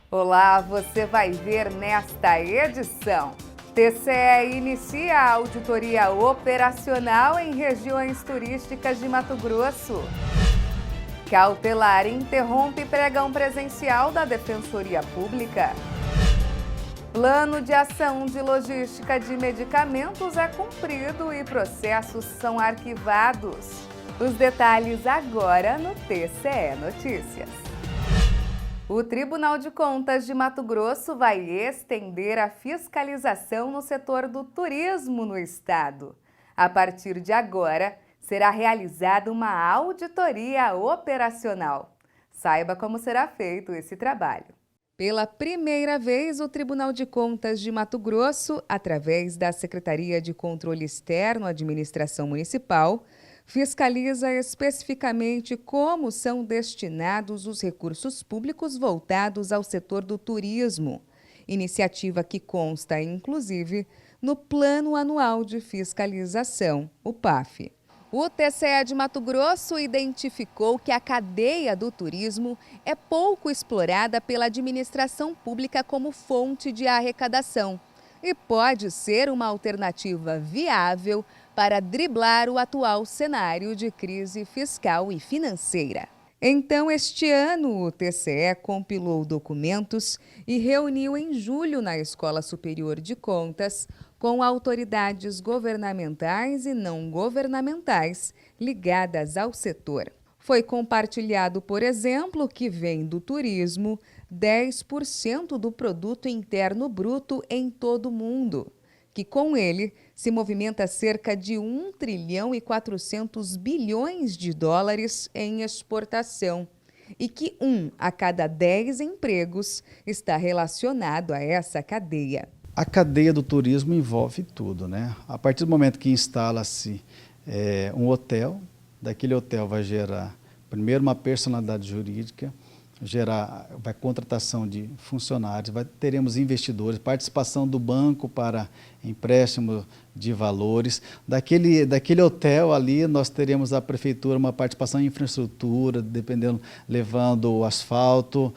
Olá, você vai ver nesta edição. TCE inicia a auditoria operacional em regiões turísticas de Mato Grosso. Cautelar interrompe pregão presencial da Defensoria Pública. Plano de ação de logística de medicamentos é cumprido e processos são arquivados. Os detalhes agora no TCE Notícias. O Tribunal de Contas de Mato Grosso vai estender a fiscalização no setor do turismo no estado. A partir de agora, será realizada uma auditoria operacional. Saiba como será feito esse trabalho. Pela primeira vez, o Tribunal de Contas de Mato Grosso, através da Secretaria de Controle Externo à Administração Municipal, fiscaliza especificamente como são destinados os recursos públicos voltados ao setor do turismo, iniciativa que consta, inclusive, no Plano Anual de Fiscalização, o PAF. O TCE de Mato Grosso identificou que a cadeia do turismo é pouco explorada pela administração pública como fonte de arrecadação e pode ser uma alternativa viável para driblar o atual cenário de crise fiscal e financeira. Então, este ano, o TCE compilou documentos e reuniu em julho na Escola Superior de Contas com autoridades governamentais e não governamentais ligadas ao setor. Foi compartilhado, por exemplo, que vem do turismo 10% do produto interno bruto em todo o mundo, que com ele se movimenta cerca de 1 trilhão e 400 bilhões de dólares em exportação e que 1 a cada 10 empregos está relacionado a essa cadeia. A cadeia do turismo envolve tudo, né? A partir do momento que instala-se um hotel, daquele hotel vai gerar, primeiro, uma personalidade jurídica, vai contratação de funcionários, teremos investidores, participação do banco para empréstimo de valores. Daquele hotel ali, nós teremos a prefeitura, uma participação em infraestrutura, dependendo, levando o asfalto,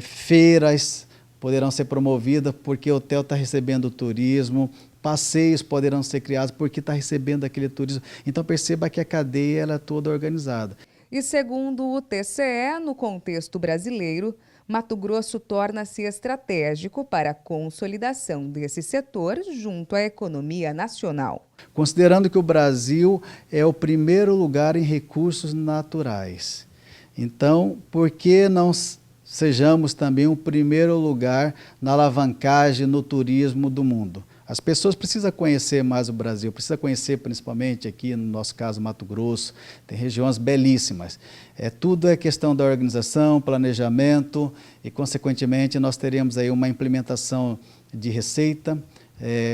feiras poderão ser promovidas porque o hotel está recebendo turismo, passeios poderão ser criados porque está recebendo aquele turismo. Então perceba que a cadeia ela é toda organizada. E segundo o TCE, no contexto brasileiro, Mato Grosso torna-se estratégico para a consolidação desse setor junto à economia nacional. Considerando que o Brasil é o primeiro lugar em recursos naturais, então por que não sejamos também o primeiro lugar na alavancagem no turismo do mundo? As pessoas precisam conhecer mais o Brasil, precisam conhecer principalmente aqui, no nosso caso, Mato Grosso, tem regiões belíssimas. Tudo é questão da organização, planejamento e, consequentemente, nós teremos aí uma implementação de receita,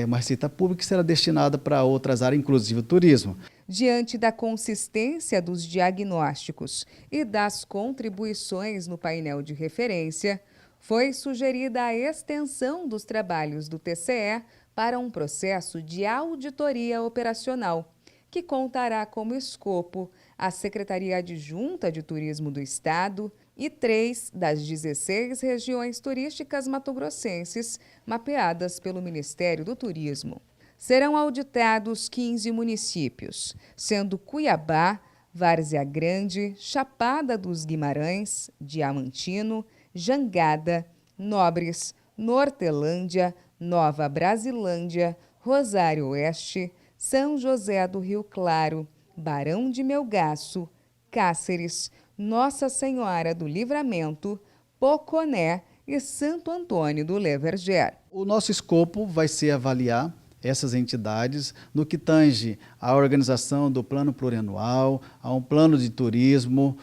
uma receita pública que será destinada para outras áreas, inclusive o turismo. Diante da consistência dos diagnósticos e das contribuições no painel de referência, foi sugerida a extensão dos trabalhos do TCE para um processo de auditoria operacional, que contará como escopo a Secretaria Adjunta de Turismo do Estado e 3 das 16 regiões turísticas matogrossenses mapeadas pelo Ministério do Turismo. Serão auditados 15 municípios, sendo Cuiabá, Várzea Grande, Chapada dos Guimarães, Diamantino, Jangada, Nobres, Nortelândia, Nova Brasilândia, Rosário Oeste, São José do Rio Claro, Barão de Melgaço, Cáceres, Nossa Senhora do Livramento, Poconé e Santo Antônio do Leverger. O nosso escopo vai ser avaliar essas entidades no que tange à organização do plano plurianual, a um plano de turismo,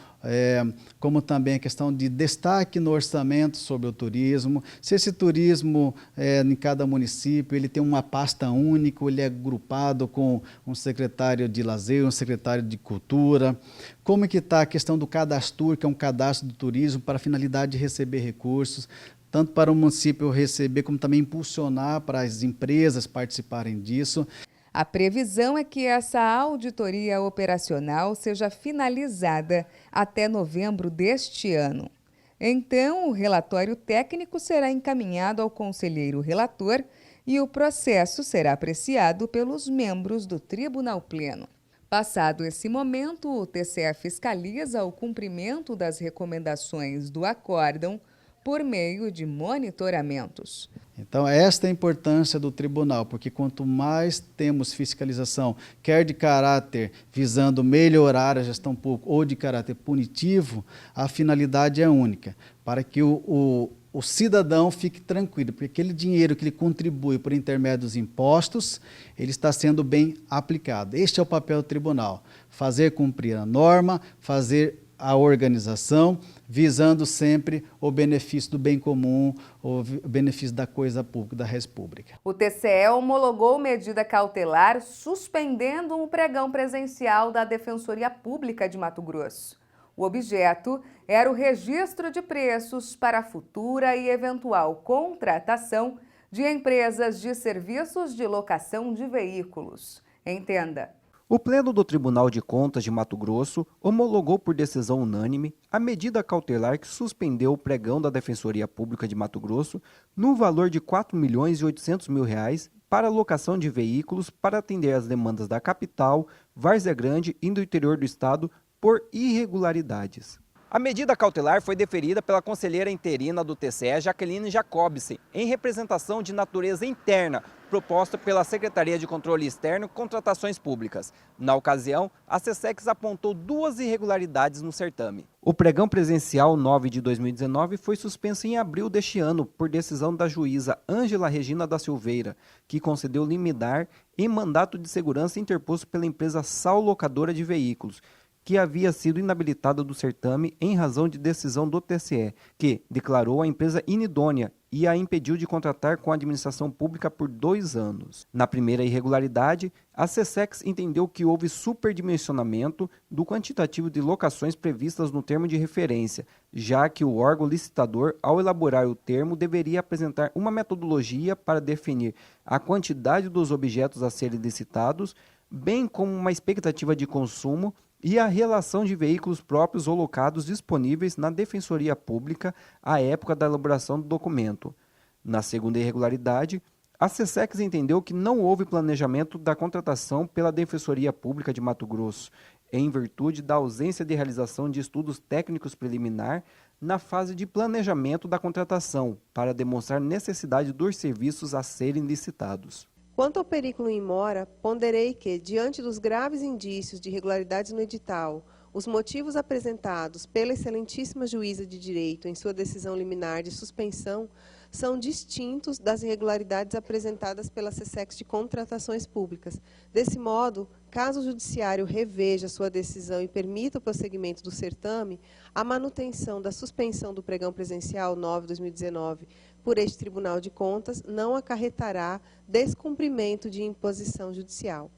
como também a questão de destaque no orçamento sobre o turismo, se esse turismo em cada município ele tem uma pasta única, ele é agrupado com um secretário de lazer, um secretário de cultura, como que está a questão do cadastro, que é um cadastro do turismo para a finalidade de receber recursos, tanto para o município receber, como também impulsionar para as empresas participarem disso. A previsão é que essa auditoria operacional seja finalizada até novembro deste ano. Então, o relatório técnico será encaminhado ao conselheiro relator e o processo será apreciado pelos membros do Tribunal Pleno. Passado esse momento, o TCE fiscaliza o cumprimento das recomendações do acórdão por meio de monitoramentos. Então, esta é a importância do tribunal, porque quanto mais temos fiscalização, quer de caráter visando melhorar a gestão pública ou de caráter punitivo, a finalidade é única, para que o cidadão fique tranquilo, porque aquele dinheiro que ele contribui por intermédio dos impostos, ele está sendo bem aplicado. Este é o papel do tribunal, fazer cumprir a norma, fazer a organização, visando sempre o benefício do bem comum, o benefício da coisa pública, da res pública. O TCE homologou medida cautelar suspendendo um pregão presencial da Defensoria Pública de Mato Grosso. O objeto era o registro de preços para futura e eventual contratação de empresas de serviços de locação de veículos. Entenda. O Pleno do Tribunal de Contas de Mato Grosso homologou por decisão unânime a medida cautelar que suspendeu o pregão da Defensoria Pública de Mato Grosso no valor de R$ 4.800.000 para a locação de veículos para atender às demandas da capital, Várzea Grande e do interior do estado por irregularidades. A medida cautelar foi deferida pela conselheira interina do TCE, Jaqueline Jacobsen, em representação de natureza interna, proposta pela Secretaria de Controle Externo e Contratações Públicas. Na ocasião, a SESEX apontou 2 irregularidades no certame. O pregão presencial 9 de 2019 foi suspenso em abril deste ano por decisão da juíza Ângela Regina da Silveira, que concedeu liminar em mandato de segurança interposto pela empresa Sal Locadora de Veículos, que havia sido inabilitada do certame em razão de decisão do TCE, que declarou a empresa inidônea e a impediu de contratar com a administração pública por 2 anos. Na primeira irregularidade, a SESEX entendeu que houve superdimensionamento do quantitativo de locações previstas no termo de referência, já que o órgão licitador, ao elaborar o termo, deveria apresentar uma metodologia para definir a quantidade dos objetos a serem licitados, bem como uma expectativa de consumo e a relação de veículos próprios ou locados disponíveis na Defensoria Pública à época da elaboração do documento. Na segunda irregularidade, a SESEX entendeu que não houve planejamento da contratação pela Defensoria Pública de Mato Grosso, em virtude da ausência de realização de estudos técnicos preliminar na fase de planejamento da contratação, para demonstrar necessidade dos serviços a serem licitados. Quanto ao perículo in mora, ponderei que, diante dos graves indícios de irregularidades no edital, os motivos apresentados pela excelentíssima juíza de direito em sua decisão liminar de suspensão são distintos das irregularidades apresentadas pela SESEX de Contratações Públicas. Desse modo, caso o judiciário reveja sua decisão e permita o prosseguimento do certame, a manutenção da suspensão do pregão presencial 9/2019 por este Tribunal de Contas não acarretará descumprimento de imposição judicial.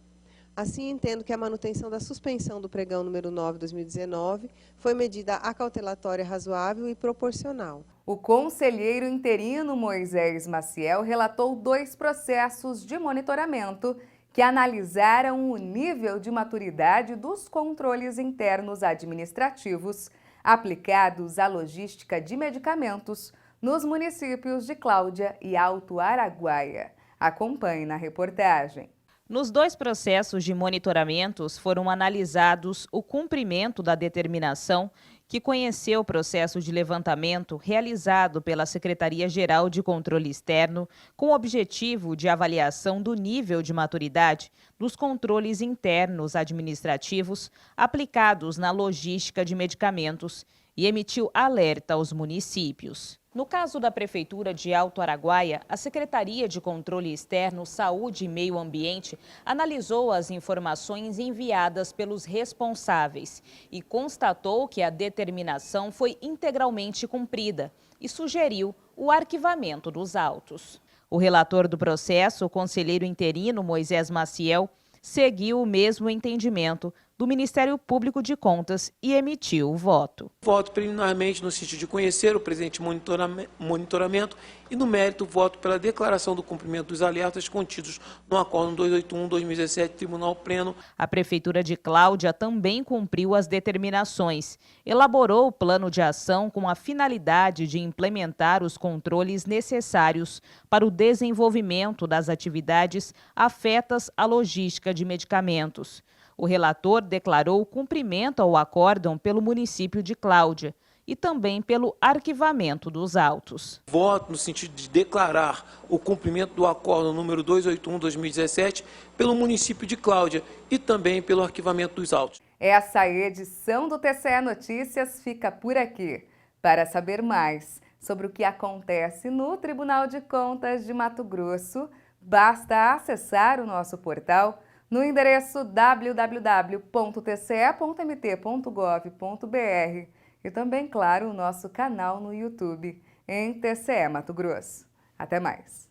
Assim, entendo que a manutenção da suspensão do pregão número 9/2019 foi medida acautelatória razoável e proporcional. O conselheiro interino Moisés Maciel relatou 2 processos de monitoramento que analisaram o nível de maturidade dos controles internos administrativos aplicados à logística de medicamentos nos municípios de Cláudia e Alto Araguaia. Acompanhe na reportagem. Nos 2 processos de monitoramentos foram analisados o cumprimento da determinação que conheceu o processo de levantamento realizado pela Secretaria-Geral de Controle Externo com o objetivo de avaliação do nível de maturidade dos controles internos administrativos aplicados na logística de medicamentos e emitiu alerta aos municípios. No caso da Prefeitura de Alto Araguaia, a Secretaria de Controle Externo, Saúde e Meio Ambiente analisou as informações enviadas pelos responsáveis e constatou que a determinação foi integralmente cumprida e sugeriu o arquivamento dos autos. O relator do processo, o conselheiro interino Moisés Maciel, seguiu o mesmo entendimento do Ministério Público de Contas e emitiu o voto. Voto preliminarmente no sentido de conhecer o presente monitoramento e, no mérito, voto pela declaração do cumprimento dos alertas contidos no Acórdão 281/2017, Tribunal Pleno. A Prefeitura de Cláudia também cumpriu as determinações. Elaborou o plano de ação com a finalidade de implementar os controles necessários para o desenvolvimento das atividades afetas à logística de medicamentos. O relator declarou cumprimento ao acórdão pelo município de Cláudia e também pelo arquivamento dos autos. Voto no sentido de declarar o cumprimento do acórdão número 281/2017 pelo município de Cláudia e também pelo arquivamento dos autos. Essa edição do TCE Notícias fica por aqui. Para saber mais sobre o que acontece no Tribunal de Contas de Mato Grosso, basta acessar o nosso portal no endereço www.tce.mt.gov.br e também, claro, o nosso canal no YouTube em TCE Mato Grosso. Até mais!